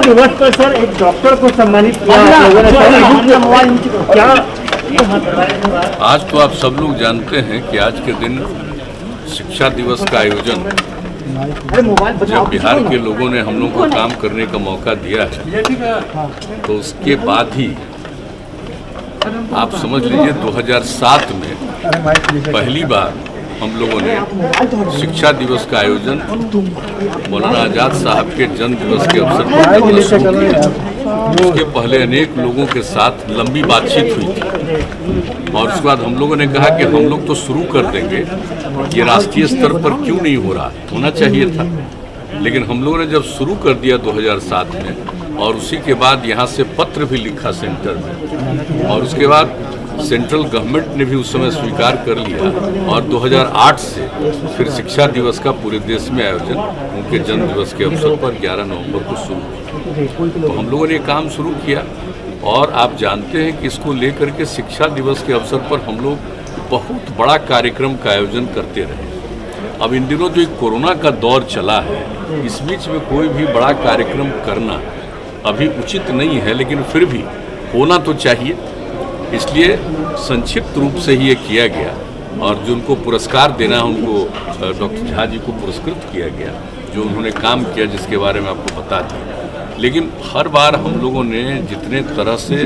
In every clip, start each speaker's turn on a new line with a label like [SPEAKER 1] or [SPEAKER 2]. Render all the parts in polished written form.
[SPEAKER 1] दिवस पर सर एक डॉक्टर को सम्मानित किया क्या?
[SPEAKER 2] आज तो आप सब लोग जानते हैं कि आज के दिन शिक्षा दिवस का आयोजन जब बिहार के लोगों ने हम लोग को काम करने का मौका दिया है तो उसके बाद ही आप समझ लीजिए 2007 में पहली बार हम लोगों ने शिक्षा दिवस का आयोजन मौलाना आजाद साहब के जन्म दिवस के अवसर पर करना शुरू किया। उसके पहले अनेक लोगों के साथ लंबी बातचीत हुई थी और उसके बाद हम लोगों ने कहा कि हम लोग तो शुरू कर देंगे, ये राष्ट्रीय स्तर पर क्यों नहीं हो रहा, होना चाहिए था। लेकिन हम लोगों ने जब शुरू कर दिया 2007 में और उसी के बाद यहाँ से पत्र भी लिखा सेंटर में और उसके बाद सेंट्रल गवर्नमेंट ने भी उस समय स्वीकार कर लिया और 2008 से फिर शिक्षा दिवस का पूरे देश में आयोजन उनके जन्म दिवस के अवसर पर 11 नवंबर को शुरू हुआ। तो हम लोगों ने काम शुरू किया और आप जानते हैं कि इसको लेकर के शिक्षा दिवस के अवसर पर हम लोग बहुत बड़ा कार्यक्रम का आयोजन करते रहे। अब इन दिनों जो कोरोना का दौर चला है, इस बीच में कोई भी बड़ा कार्यक्रम करना अभी उचित नहीं है, लेकिन फिर भी होना तो चाहिए। इसलिए संक्षिप्त रूप से ही ये किया गया और जो उनको पुरस्कार देना उनको डॉक्टर झा जी को पुरस्कृत किया गया, जो उन्होंने काम किया जिसके बारे में आपको बता दिया। लेकिन हर बार हम लोगों ने जितने तरह से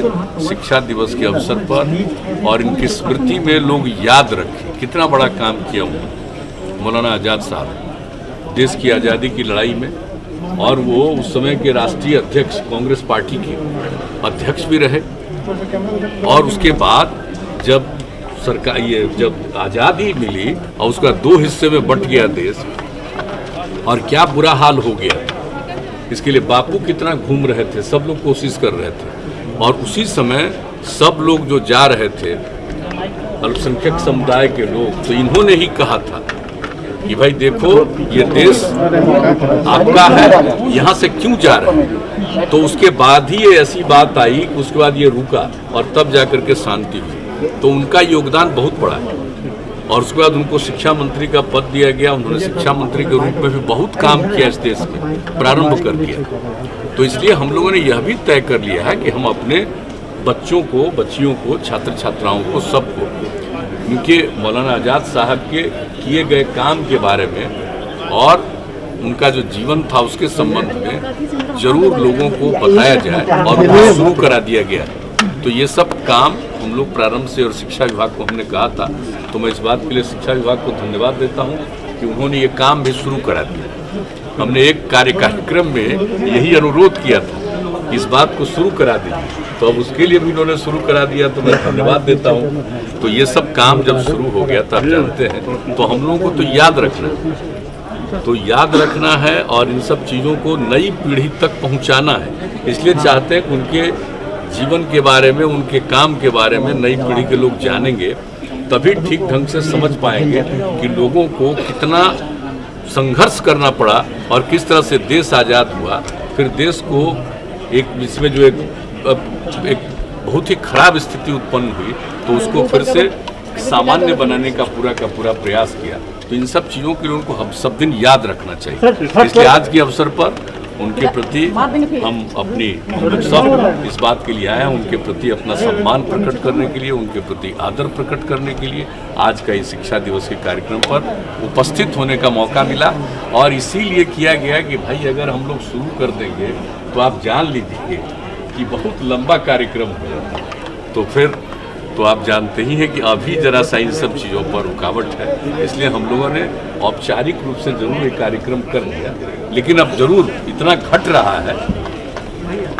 [SPEAKER 2] शिक्षा दिवस के अवसर पर और इनकी स्मृति में लोग याद रखें कितना बड़ा काम किया उन्होंने। मौलाना आजाद साहब देश की आज़ादी की लड़ाई में और वो उस समय के राष्ट्रीय अध्यक्ष कांग्रेस पार्टी के अध्यक्ष भी रहे और उसके बाद जब सरकार ये जब आज़ादी मिली और उसका 2 हिस्से में बंट गया देश और क्या बुरा हाल हो गया, इसके लिए बापू कितना घूम रहे थे, सब लोग कोशिश कर रहे थे और उसी समय सब लोग जो जा रहे थे अल्पसंख्यक समुदाय के लोग, तो इन्होंने ही कहा था कि भाई देखो ये देश आपका है, यहाँ से क्यों जा रहे हैं। तो उसके बाद ही ये ऐसी बात आई कि उसके बाद ये रुका और तब जाकर के शांति हुई। तो उनका योगदान बहुत बड़ा है और उसके बाद उनको शिक्षा मंत्री का पद दिया गया। उन्होंने शिक्षा मंत्री के रूप में भी बहुत काम किया इस देश में, प्रारंभ कर दिया। तो इसलिए हम लोगों ने यह भी तय कर लिया है कि हम अपने बच्चों को, बच्चियों को, छात्र छात्राओं को, सबको उनके मौलाना आजाद साहब के किए गए काम के बारे में और उनका जो जीवन था उसके संबंध में जरूर लोगों को बताया जाए और वो शुरू करा दिया गया। तो ये सब काम हम लोग प्रारंभ से और शिक्षा विभाग को हमने कहा था, तो मैं इस बात के लिए शिक्षा विभाग को धन्यवाद देता हूँ कि उन्होंने ये काम भी शुरू करा दिया। हमने एक कार्यक्रम में यही अनुरोध किया था कि इस बात को शुरू करा दीजिए, तो अब उसके लिए भी उन्होंने शुरू करा दिया, तो मैं धन्यवाद देता हूँ। तो ये सब काम जब शुरू हो गया, तो आप जानते हैं, तो हम लोगों को तो याद रखना है और इन सब चीज़ों को नई पीढ़ी तक पहुँचाना है। इसलिए चाहते हैं कि उनके जीवन के बारे में, उनके काम के बारे में नई पीढ़ी के लोग जानेंगे, तभी ठीक ढंग से समझ पाएंगे कि लोगों को कितना संघर्ष करना पड़ा और किस तरह से देश आज़ाद हुआ। फिर देश को एक इसमें जो एक बहुत ही खराब स्थिति उत्पन्न हुई, तो उसको फिर से सामान्य बनाने का पूरा प्रयास किया। तो इन सब चीज़ों के लिए उनको हम सब दिन याद रखना चाहिए। इसलिए आज के अवसर पर उनके प्रति हम लोग सब इस बात के लिए आए हैं, उनके प्रति अपना सम्मान प्रकट करने के लिए, उनके प्रति आदर प्रकट करने के लिए आज का इस शिक्षा दिवस के कार्यक्रम पर उपस्थित होने का मौका मिला। और इसीलिए किया गया कि भाई अगर हम लोग शुरू कर देंगे तो आप जान लीजिए कि बहुत लंबा कार्यक्रम हो जाता है। तो फिर तो आप जानते ही हैं कि अभी जरा सा इन सब चीज़ों पर रुकावट है, इसलिए हम लोगों ने औपचारिक रूप से जरूर एक कार्यक्रम कर लिया। लेकिन अब जरूर इतना घट रहा है,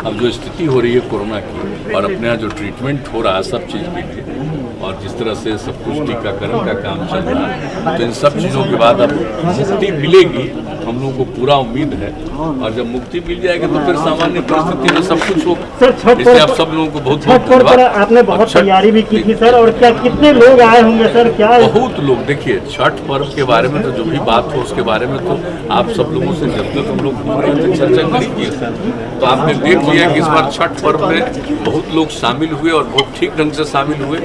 [SPEAKER 2] अब जो स्थिति हो रही है कोरोना की और अपने यहाँ जो ट्रीटमेंट हो रहा है सब चीज़ के लिए और जिस तरह से सब कुछ टीकाकरण का काम चल रहा है, तो इन सब चीज़ों के बाद अब मुक्ति मिलेगी, हम लोगों को पूरा उम्मीद है। और जब मुक्ति मिल जाएगी तो फिर सामान्य परिस्थिति में सब कुछ होगा। इसलिए आप सब लोगों को बहुत बहुत धन्यवाद।
[SPEAKER 1] आपने बहुत तैयारी भी की थी सर, और क्या कितने लोग आए होंगे सर? क्या
[SPEAKER 2] बहुत लोग, देखिए छठ पर्व के बारे में तो जो भी बात हो उसके बारे में तो आप सब लोगों से जब तक हम लोग घूम रहे थे चर्चा करेंगे, तो आपने देख लिया कि इस बार छठ पर्व में बहुत लोग शामिल हुए और बहुत ठीक ढंग से शामिल हुए,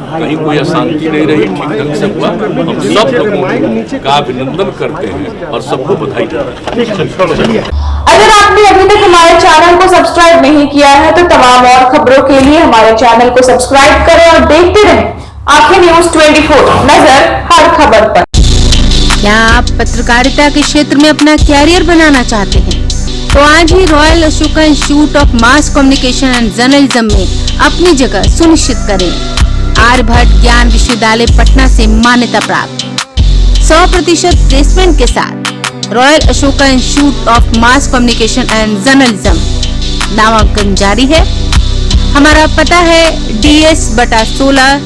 [SPEAKER 2] कहीं कोई अशांति नहीं रही, ठीक ढंग से हुआ। हम सब लोगों का अभिनंदन करते हैं और सबको बधाई देते हैं।
[SPEAKER 3] अगर आपने अभी तक हमारे चैनल को सब्सक्राइब नहीं किया है तो तमाम और खबरों के लिए हमारे चैनल को सब्सक्राइब करें और देखते रहें आंखें न्यूज 24, नजर हर खबर पर।
[SPEAKER 4] क्या आप पत्रकारिता के क्षेत्र में अपना कैरियर बनाना चाहते हैं? तो आज ही Royal Ashoka Institute of Mass Communication and Journalism में अपनी जगह सुनिश्चित करें। आर्यभट्ट ज्ञान विश्वविद्यालय पटना से मान्यता प्राप्त 100% प्लेसमेंट के साथ royal Ashoka Institute of Mass Communication and journalism नामांकन जारी है। हमारा पता है DS/16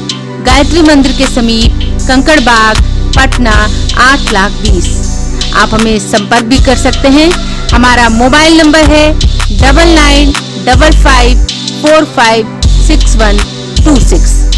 [SPEAKER 4] गायत्री मंदिर के समीप कंकड़ बाग पटना 8,20,000। आप हमें संपर्क भी कर सकते हैं। हमारा मोबाइल नंबर है 9955456126।